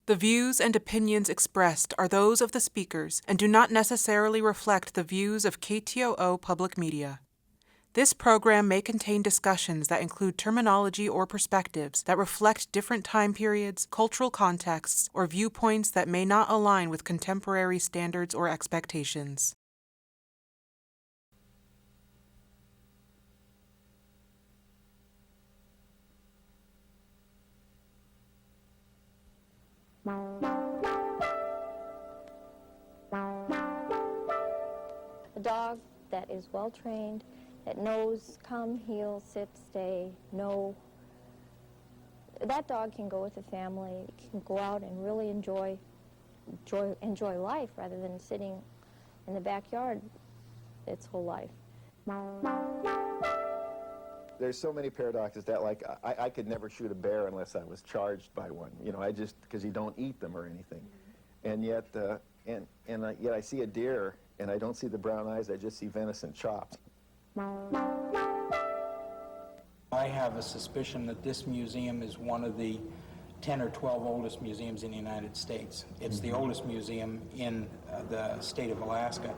The views and opinions expressed are those of the speakers and do not necessarily reflect the views of KTOO Public Media. This program may contain discussions that include terminology or perspectives that reflect different time periods, cultural contexts, or viewpoints that may not align with contemporary standards or expectations. A dog that is well trained, that knows come, heel, sit, stay, no. That dog can go with the family, can go out and really enjoy life rather than sitting in the backyard its whole life. There's so many paradoxes that, like, I could never shoot a bear unless I was charged by one. You know, because you don't eat them or anything. And yet, yet I see a deer, and I don't see the brown eyes, I just see venison chopped. I have a suspicion that this museum is one of the 10 or 12 oldest museums in the United States. It's the oldest museum in the state of Alaska.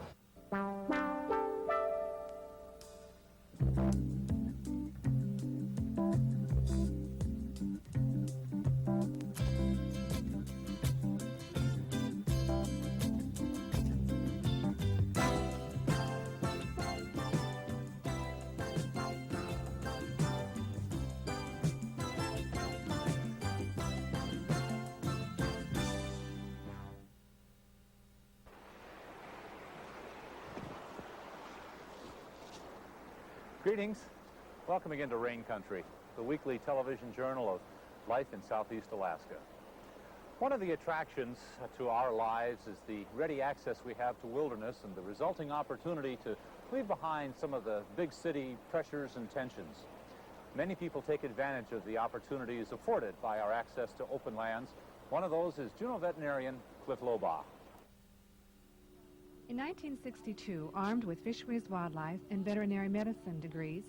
Greetings. Welcome again to Rain Country, the weekly television journal of life in southeast Alaska. One of the attractions to our lives is the ready access we have to wilderness and the resulting opportunity to leave behind some of the big city pressures and tensions. Many people take advantage of the opportunities afforded by our access to open lands. One of those is Juneau veterinarian Cliff Lobough. In 1962, armed with fisheries, wildlife, and veterinary medicine degrees,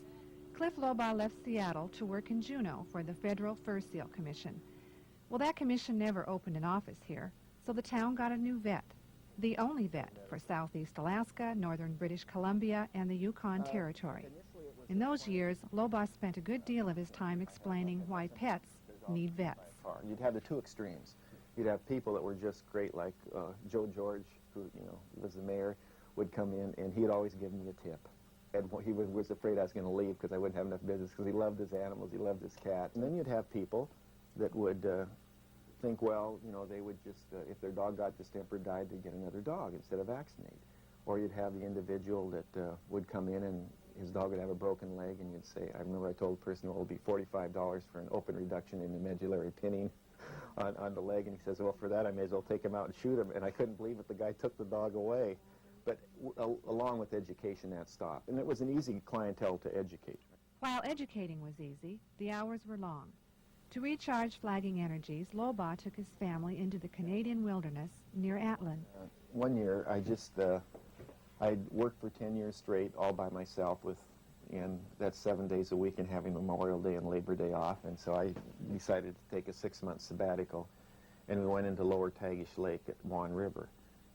Cliff Lobough left Seattle to work in Juneau for the Federal Fur Seal Commission. Well, that commission never opened an office here, so the town got a new vet, the only vet for southeast Alaska, northern British Columbia, and the Yukon Territory. In those years, Lobough spent a good deal of his time explaining why pets need vets. You'd have the two extremes. You'd have people that were just great, like Joe George, who, you know, was the mayor, would come in, and he'd always give me a tip. And he was afraid I was going to leave because I wouldn't have enough business, because he loved his animals, he loved his cat. And then you'd have people that would think, well, you know, they would just, if their dog got distemper, died, they'd get another dog instead of vaccinate. Or you'd have the individual that would come in and his dog would have a broken leg, and you'd say, I remember I told the person, well, it'll be $45 for an open reduction in the medullary pinning on the leg, and he says, well, for that I may as well take him out and shoot him. And I couldn't believe it, the guy took the dog away. But along with education, that stopped. And it was an easy clientele to educate. While educating was easy, the hours were long. To recharge flagging energies, Lobough took his family into the Canadian wilderness near Atlin. One year, I worked for 10 years straight, all by myself, and that's 7 days a week, and having Memorial Day and Labor Day off. And so I decided to take a 6-month sabbatical, and we went into Lower Tagish Lake at Swan River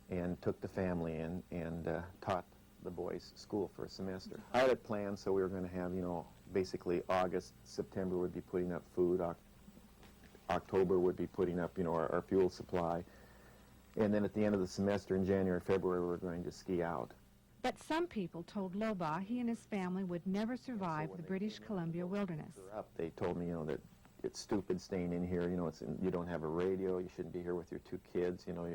and took the family in and taught the boys school for a semester. I had it planned, so we were going to have, you know, basically August, September would be putting up food, October would be putting up, you know, our fuel supply, and then at the end of the semester in January, February, we were going to ski out. But some people told Lobough he and his family would never survive the British Columbia wilderness. They told me, you know, that it's stupid staying in here. You know, you don't have a radio. You shouldn't be here with your 2 kids. You know,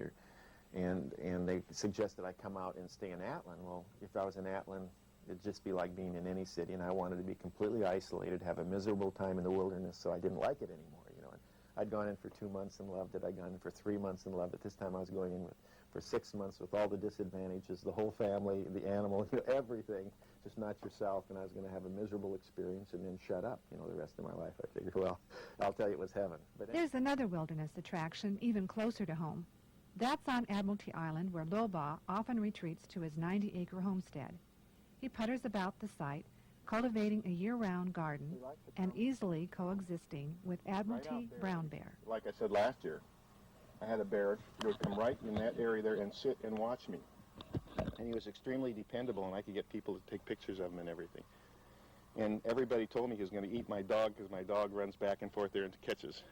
and they suggested I come out and stay in Atlin. Well, if I was in Atlin, it'd just be like being in any city, and I wanted to be completely isolated, have a miserable time in the wilderness, so I didn't like it anymore. You know, and I'd gone in for 2 months and loved it. I'd gone in for 3 months and loved it. This time I was going in for 6 months with all the disadvantages, the whole family, the animal, you know, everything, just not yourself, and I was going to have a miserable experience and then shut up, you know, the rest of my life. I figured, well, I'll tell you, it was heaven. But there's another wilderness attraction even closer to home. That's on Admiralty Island, where Lobough often retreats to his 90-acre homestead. He putters about the site, cultivating a year-round garden and easily coexisting with Admiralty brown bear. Like I said last year, I had a bear who would come right in that area there and sit and watch me. And he was extremely dependable, and I could get people to take pictures of him and everything. And everybody told me he was going to eat my dog because my dog runs back and forth there and catches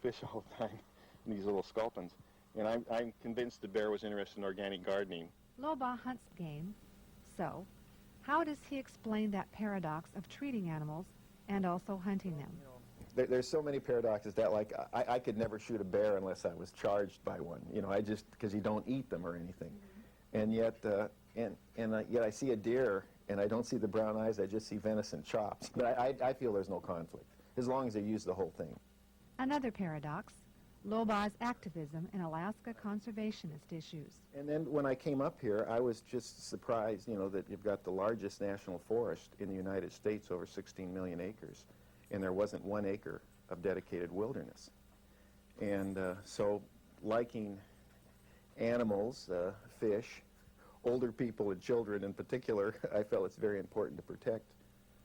fish all the time, these little sculpins. And I'm convinced the bear was interested in organic gardening. Lobough hunts game, so how does he explain that paradox of treating animals and also hunting them? There's so many paradoxes that, like, I could never shoot a bear unless I was charged by one. You know, I just, because you don't eat them or anything. And yet, yet I see a deer, and I don't see the brown eyes, I just see venison chops. But I feel there's no conflict, as long as they use the whole thing. Another paradox, Lobaugh's activism in Alaska conservationist issues. And then when I came up here, I was just surprised, you know, that you've got the largest national forest in the United States, over 16 million acres, and there wasn't 1 acre of dedicated wilderness. And so liking animals, fish, older people and children in particular, I felt it's very important to protect,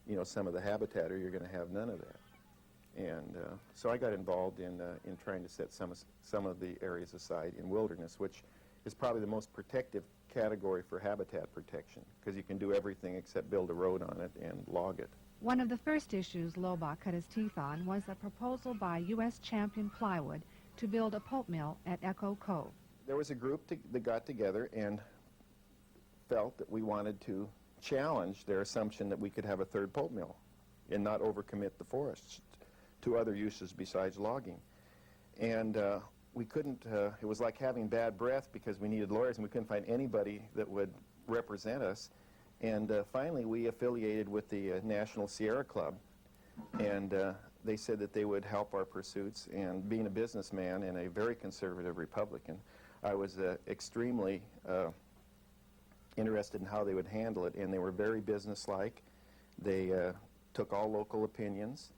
you know, some of the habitat, or you're going to have none of that. And so I got involved in trying to set some of the areas aside in wilderness, which is probably the most protective category for habitat protection, because you can do everything except build a road on it and log it. One of the first issues Lobough cut his teeth on was a proposal by U.S. Champion Plywood to build a pulp mill at Echo Cove. There was a group that got together and felt that we wanted to challenge their assumption that we could have a third pulp mill and not overcommit the forests to other uses besides logging. And we couldn't, it was like having bad breath because we needed lawyers and we couldn't find anybody that would represent us. And finally we affiliated with the National Sierra Club, and they said that they would help our pursuits. And being a businessman and a very conservative Republican, I was extremely interested in how they would handle it, and they were very businesslike. They took all local opinions,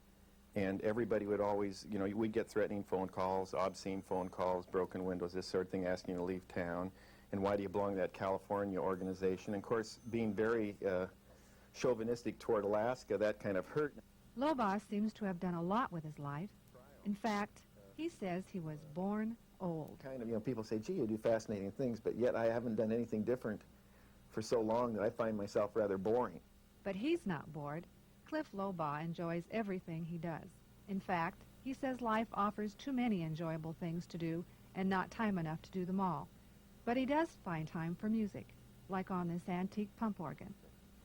and everybody would always, you know, we'd get threatening phone calls, obscene phone calls, broken windows, this sort of thing, asking you to leave town, and why do you belong to that California organization? And of course, being very chauvinistic toward Alaska, that kind of hurt. Lobough seems to have done a lot with his life. In fact, he says he was born old. Kind of, you know, people say, gee, you do fascinating things, but yet I haven't done anything different for so long that I find myself rather boring. But he's not bored. Cliff Lobough enjoys everything he does. In fact, he says life offers too many enjoyable things to do and not time enough to do them all. But he does find time for music, like on this antique pump organ.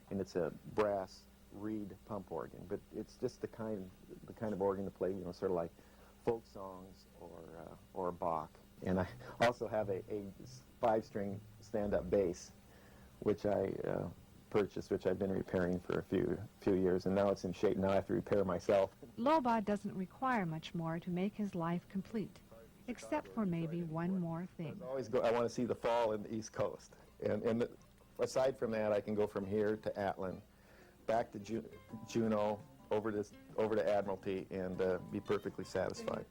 And it's a brass reed pump organ, but it's just the kind of organ to play, you know, sort of like folk songs or Bach. And I also have a 5-string stand-up bass, which I purchased, which I've been repairing for a few years, and now it's in shape. Now I have to repair myself. Lobough doesn't require much more to make his life complete, except for maybe one more thing. I want to see the fall in the East Coast, and aside from that, I can go from here to Atlin, back to Juneau, over to Admiralty, and be perfectly satisfied.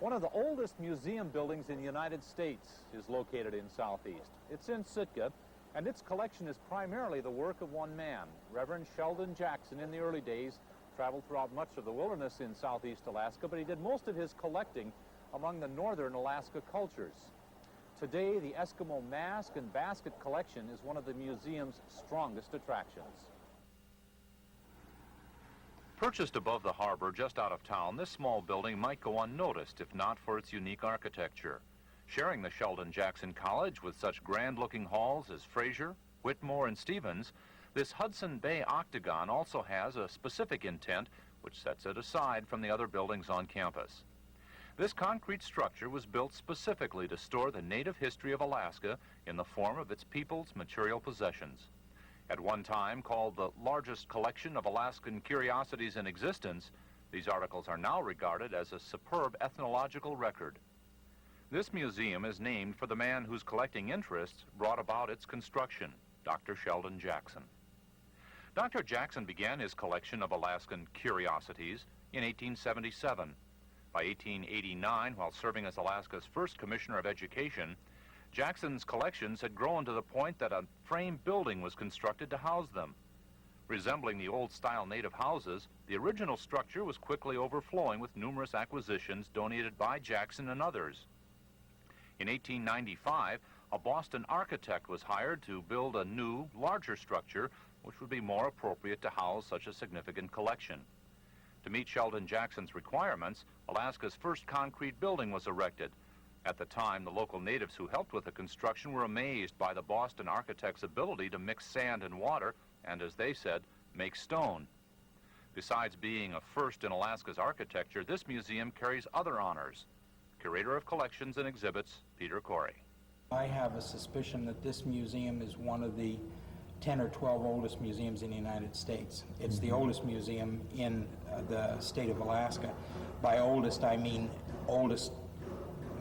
One of the oldest museum buildings in the United States is located in Southeast. It's in Sitka, and its collection is primarily the work of one man. Reverend Sheldon Jackson, in the early days, traveled throughout much of the wilderness in Southeast Alaska, but he did most of his collecting among the northern Alaska cultures. Today, the Eskimo mask and basket collection is one of the museum's strongest attractions. Perched above the harbor just out of town, this small building might go unnoticed if not for its unique architecture. Sharing the Sheldon Jackson College with such grand-looking halls as Fraser, Whitmore, and Stevens, this Hudson Bay octagon also has a specific intent which sets it aside from the other buildings on campus. This concrete structure was built specifically to store the native history of Alaska in the form of its people's material possessions. At one time called the largest collection of Alaskan curiosities in existence, these articles are now regarded as a superb ethnological record. This museum is named for the man whose collecting interests brought about its construction, Dr. Sheldon Jackson. Dr. Jackson began his collection of Alaskan curiosities in 1877. By 1889, while serving as Alaska's first Commissioner of Education, Jackson's collections had grown to the point that a frame building was constructed to house them. Resembling the old-style native houses, the original structure was quickly overflowing with numerous acquisitions donated by Jackson and others. In 1895, a Boston architect was hired to build a new, larger structure which would be more appropriate to house such a significant collection. To meet Sheldon Jackson's requirements, Alaska's first concrete building was erected. At the time, the local natives who helped with the construction were amazed by the Boston architect's ability to mix sand and water and, as they said, make stone. Besides being a first in Alaska's architecture, this museum carries other honors. Curator of Collections and Exhibits, Peter Corey. I have a suspicion that this museum is one of the 10 or 12 oldest museums in the United States. It's the oldest museum in the state of Alaska. By oldest, I mean oldest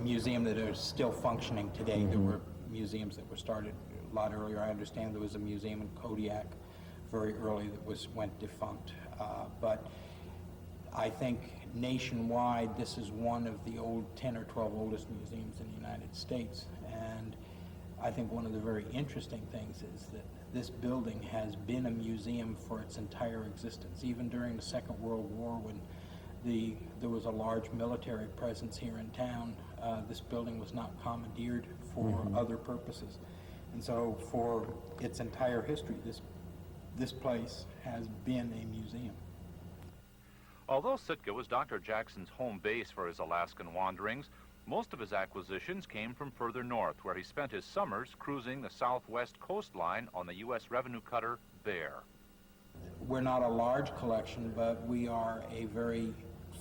museum that is still functioning today. There were museums that were started a lot earlier. I understand there was a museum in Kodiak very early that went defunct. But I think nationwide, this is one of the 10 or 12 oldest museums in the United States. And I think one of the very interesting things is that this building has been a museum for its entire existence. Even during the Second World War, when there was a large military presence here in town, this building was not commandeered for other purposes. And so for its entire history, this place has been a museum. Although Sitka was Dr. Jackson's home base for his Alaskan wanderings, most of his acquisitions came from further north, where he spent his summers cruising the southwest coastline on the U.S. revenue cutter Bear. We're not a large collection, but we are a very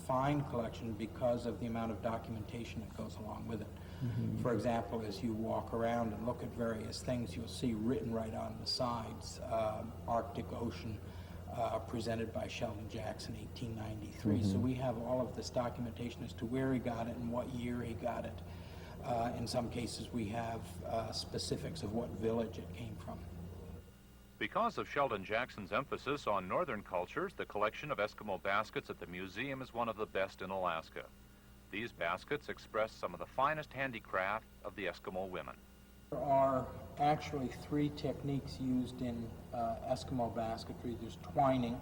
fine collection because of the amount of documentation that goes along with it. For example, as you walk around and look at various things, you'll see written right on the sides, Arctic Ocean, presented by Sheldon Jackson, 1893. So we have all of this documentation as to where he got it and what year he got it. In some cases, we have specifics of what village it came from. Because of Sheldon Jackson's emphasis on northern cultures, the collection of Eskimo baskets at the museum is one of the best in Alaska. These baskets express some of the finest handicraft of the Eskimo women. There are actually 3 techniques used in Eskimo basketry. There's twining,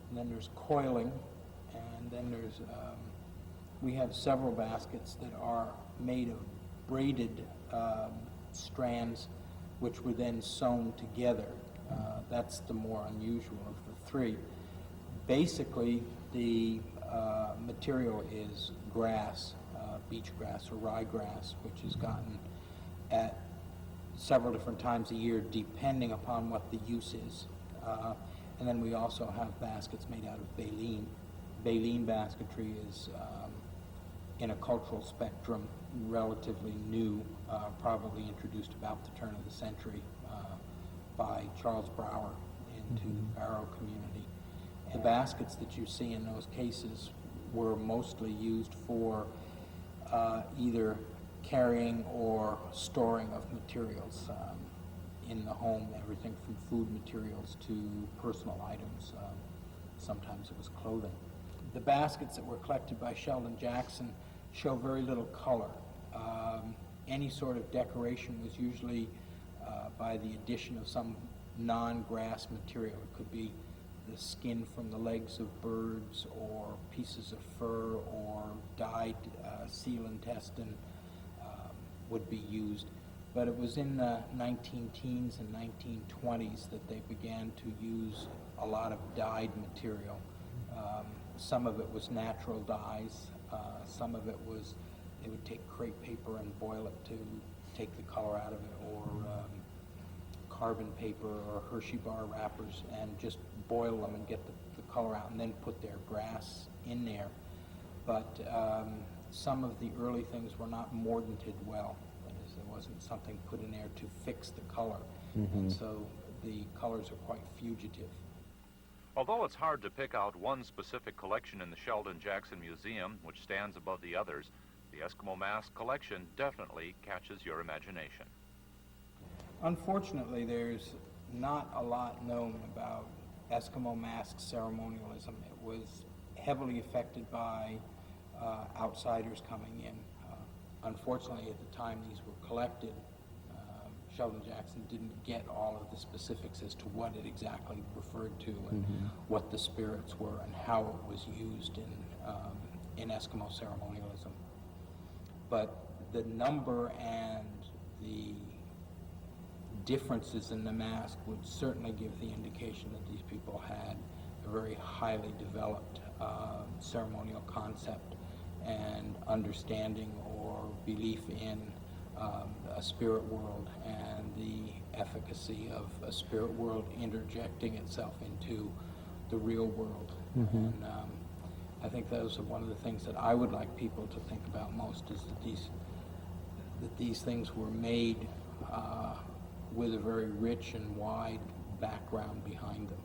and then there's coiling, and then there's, we have several baskets that are made of braided strands which were then sewn together. That's the more unusual of the 3. Basically, the material is grass, beach grass or ryegrass, which is gotten at several different times a year depending upon what the use is. And then we also have baskets made out of baleen. Baleen basketry is, in a cultural spectrum, relatively new, probably introduced about the turn of the century by Charles Brower into the Barrow community. The baskets that you see in those cases were mostly used for either carrying or storing of materials in the home, everything from food materials to personal items. Sometimes it was clothing. The baskets that were collected by Sheldon Jackson show very little color. Any sort of decoration was usually by the addition of some non-grass material. It could be the skin from the legs of birds, or pieces of fur, or dyed seal intestine would be used. But it was in the 19-teens and 1920s that they began to use a lot of dyed material. Some of it was natural dyes. Some of it was, they would take crepe paper and boil it to take the color out of it, or carbon paper or Hershey bar wrappers, and just boil them and get the color out, and then put their grass in there. But some of the early things were not mordanted well. That is, there wasn't something put in there to fix the color. And so the colors are quite fugitive. Although it's hard to pick out one specific collection in the Sheldon Jackson Museum, which stands above the others, the Eskimo mask collection definitely catches your imagination. Unfortunately, there's not a lot known about Eskimo mask ceremonialism. It was heavily affected by outsiders coming in. Unfortunately, at the time these were collected, Sheldon Jackson didn't get all of the specifics as to what it exactly referred to, and what the spirits were, and how it was used in Eskimo ceremonialism. But the number and the differences in the mask would certainly give the indication that these people had a very highly developed ceremonial concept and understanding or belief in a spirit world, and the efficacy of a spirit world interjecting itself into the real world. And I think those are one of the things that I would like people to think about most, is that these things were made with a very rich and wide background behind them.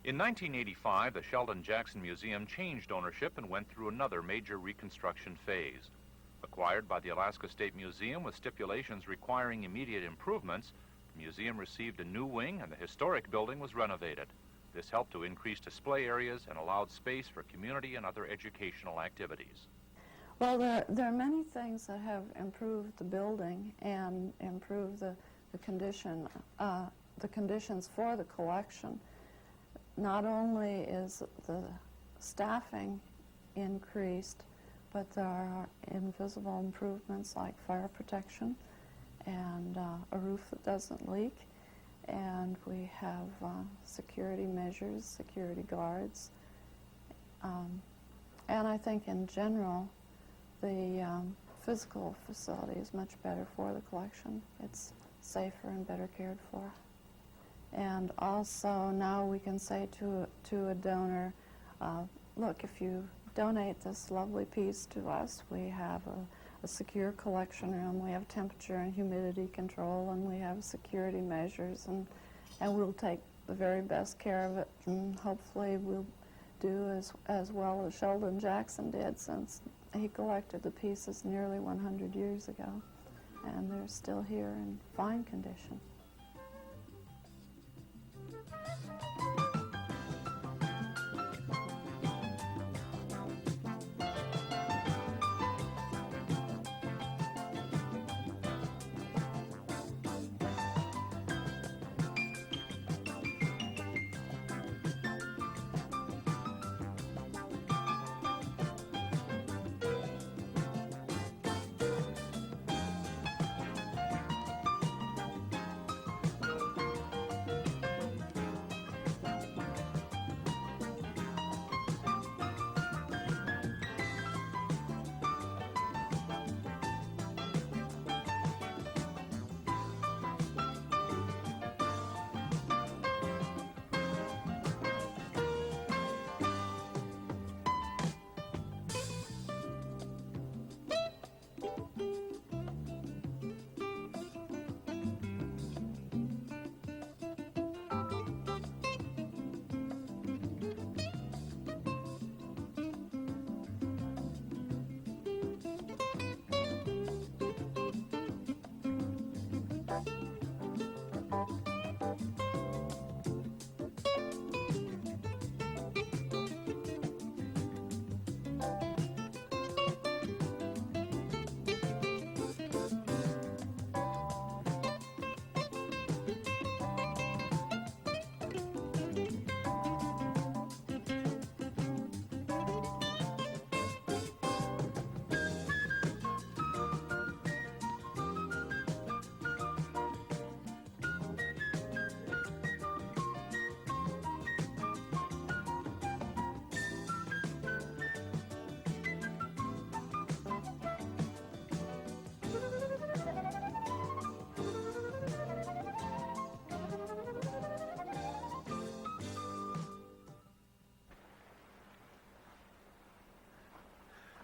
In 1985, the Sheldon Jackson Museum changed ownership and went through another major reconstruction phase. Acquired by the Alaska State Museum with stipulations requiring immediate improvements, the museum received a new wing and the historic building was renovated. This helped to increase display areas and allowed space for community and other educational activities. Well, there are many things that have improved the building and improved the conditions for the collection. Not only is the staffing increased, but there are invisible improvements like fire protection and a roof that doesn't leak. And we have security measures, security guards. And I think in general, the physical facility is much better for the collection. It's safer and better cared for. And also now we can say to a donor, look, if you donate this lovely piece to us, we have a secure collection room, we have temperature and humidity control, and we have security measures, and we'll take the very best care of it, and hopefully we'll do as well as Sheldon Jackson did, since he collected the pieces nearly 100 years ago, and they're still here in fine condition.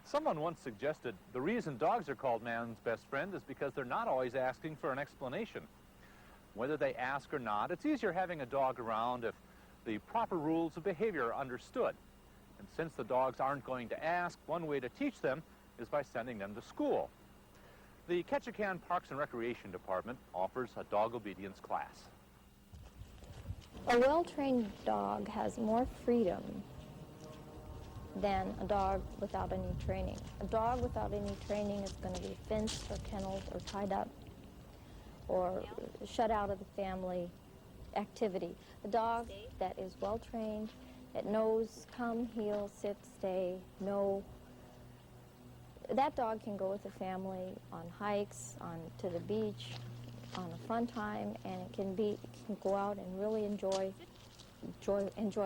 Someone once suggested the reason dogs are called man's best friend is because they're not always asking for an explanation. Whether they ask or not, it's easier having a dog around if the proper rules of behavior are understood. And since the dogs aren't going to ask, one way to teach them is by sending them to school. The Ketchikan Parks and Recreation Department offers a dog obedience class. A well-trained dog has more freedom than a dog without any training. A dog without any training is going to be fenced or kenneled or tied up or shut out of the family activity. A dog that is well-trained, that knows come, heel, sit, stay, no, that dog can go with the family on hikes, to the beach, on a fun time, and it can go out and really enjoy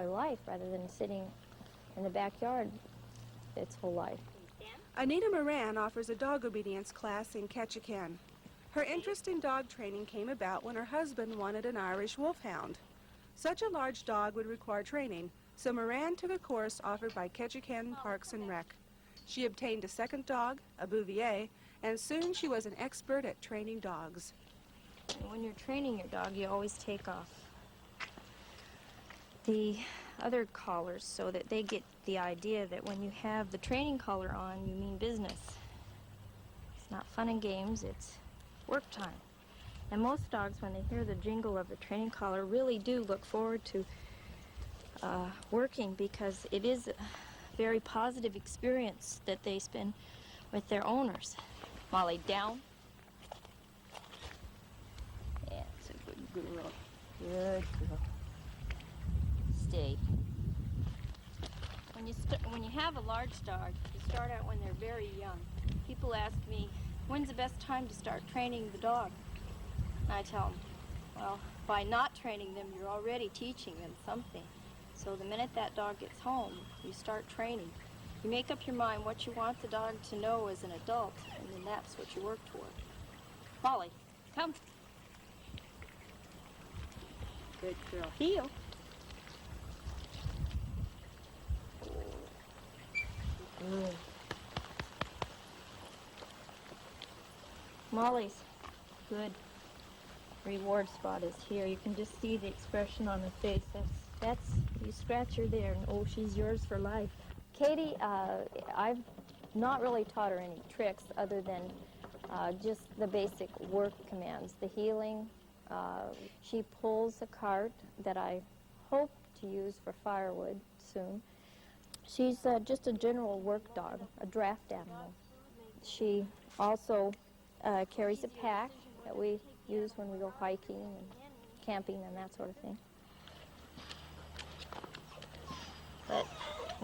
life rather than sitting in the backyard its whole life. Anita Moran offers a dog obedience class in Ketchikan. Her interest in dog training came about when her husband wanted an Irish wolfhound. Such a large dog would require training, so Moran took a course offered by Ketchikan Parks and Rec. She obtained a second dog, a Bouvier, and soon she was an expert at training dogs. When you're training your dog, you always take off the other collars so that they get the idea that when you have the training collar on, you mean business. It's not fun and games, it's work time. And most dogs, when they hear the jingle of the training collar, really do look forward to working, because it is a very positive experience that they spend with their owners. Molly, down. Yeah, it's a good girl. Good girl. Stay. When you have a large dog, you start out when they're very young. People ask me, when's the best time to start training the dog? And I tell them, well, by not training them, you're already teaching them something. So the minute that dog gets home, you start training. You make up your mind what you want the dog to know as an adult, and then that's what you work toward. Molly, come. Good girl. Heel. Good. Molly's good reward spot is here. You can just see the expression on her face. That's you scratch her there, and oh, she's yours for life. Katie, I've not really taught her any tricks other than just the basic work commands. The heeling, she pulls a cart that I hope to use for firewood soon. She's just a general work dog, a draft animal. She also carries a pack that we use when we go hiking and camping and that sort of thing. But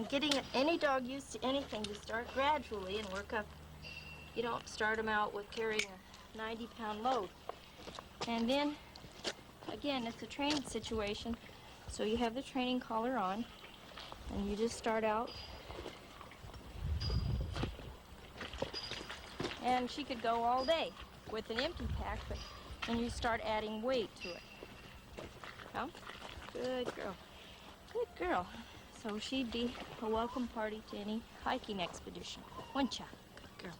getting any dog used to anything, you start gradually and work up. You don't start them out with carrying a 90-pound load. And then, again, it's a training situation, so you have the training collar on, and you just start out. And she could go all day with an empty pack, but then you start adding weight to it. Come. Good girl. Good girl. So she'd be a welcome party to any hiking expedition. Wouldn't ya? Good girl.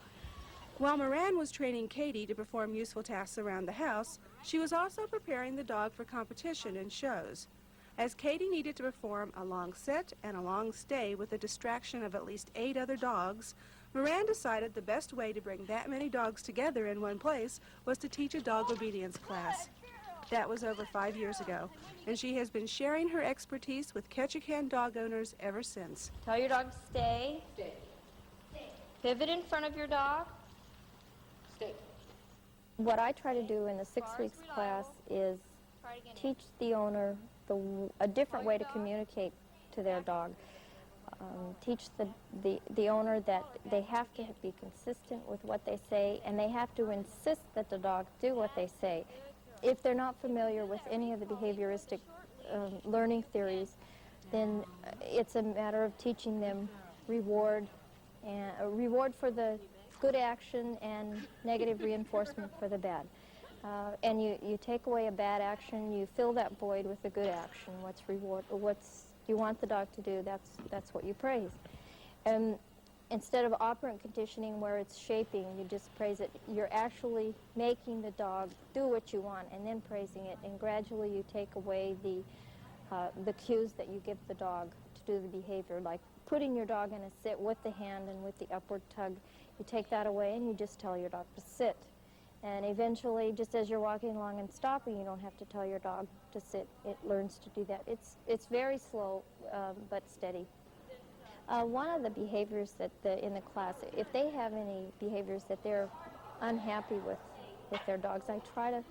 While Moran was training Katie to perform useful tasks around the house, she was also preparing the dog for competition and shows. As Katie needed to perform a long sit and a long stay with the distraction of at least 8 other dogs, Moran decided the best way to bring that many dogs together in one place was to teach a dog obedience class. That was over 5 years ago, and she has been sharing her expertise with Ketchikan dog owners ever since. Tell your dog to stay. Stay. Pivot in front of your dog. Stay. What I try to do in the 6 weeks class is teach the owner a different way to communicate to their dog. Teach the owner that they have to be consistent with what they say, and they have to insist that the dog do what they say. If they're not familiar with any of the behavioristic learning theories, then it's a matter of teaching them reward for the good action and negative reinforcement for the bad. And you take away a bad action, you fill that void with a good action. What's you want the dog to do, that's what you praise. And instead of operant conditioning where it's shaping, you just praise it, you're actually making the dog do what you want and then praising it, and gradually you take away the cues that you give the dog to do the behavior, like putting your dog in a sit with the hand and with the upward tug. You take that away and you just tell your dog to sit. And eventually, just as you're walking along and stopping, you don't have to tell your dog to sit. It learns to do that. It's very slow, but steady. One of the behaviors that in the class, if they have any behaviors that they're unhappy with their dogs, I try to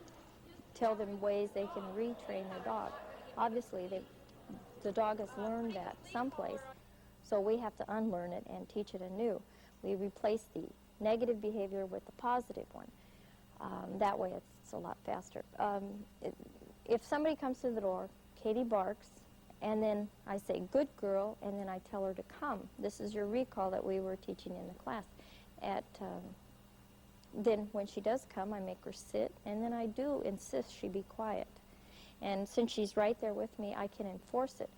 tell them ways they can retrain their dog. Obviously, the dog has learned that someplace, so we have to unlearn it and teach it anew. We replace the negative behavior with the positive one. That way it's a lot faster. If somebody comes to the door, Katie barks, and then I say, good girl, and then I tell her to come. This is your recall that we were teaching in the class. Then when she does come, I make her sit, and then I do insist she be quiet. And since she's right there with me, I can enforce it.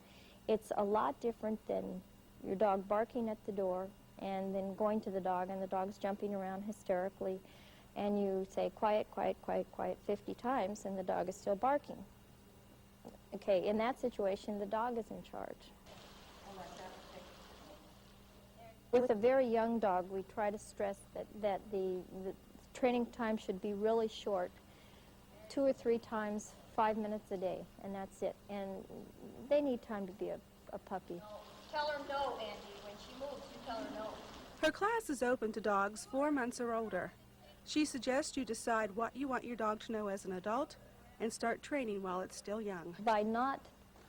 It's a lot different than your dog barking at the door and then going to the dog, and the dog's jumping around hysterically, and you say, quiet, quiet, quiet, quiet 50 times, and the dog is still barking. Okay, in that situation, the dog is in charge. With a very young dog, we try to stress that the training time should be really short, 2 or 3 times, 5 minutes a day, and that's it. And they need time to be a puppy. Tell her no, Andy. When she moves, you tell her no. Her class is open to dogs 4 months or older. She suggests you decide what you want your dog to know as an adult and start training while it's still young. By not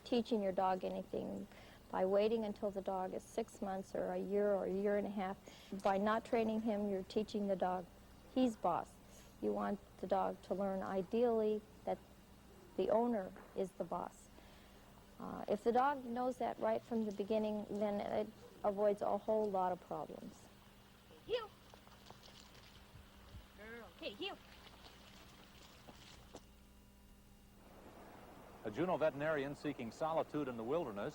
teaching your dog anything, by waiting until the dog is 6 months or a year and a half, by not training him, you're teaching the dog he's boss. You want the dog to learn ideally that the owner is the boss. If the dog knows that right from the beginning, then it avoids a whole lot of problems. Heel. Girl. Okay, heel. A Juneau veterinarian seeking solitude in the wilderness.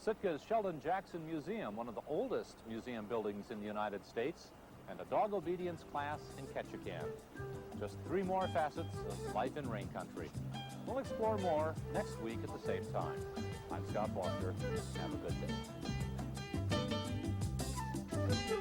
Sitka's Sheldon Jackson Museum, one of the oldest museum buildings in the United States, and a dog obedience class in Ketchikan. Just 3 more facets of life in rain country. We'll explore more next week at the same time. I'm Scott Foster. Have a good day.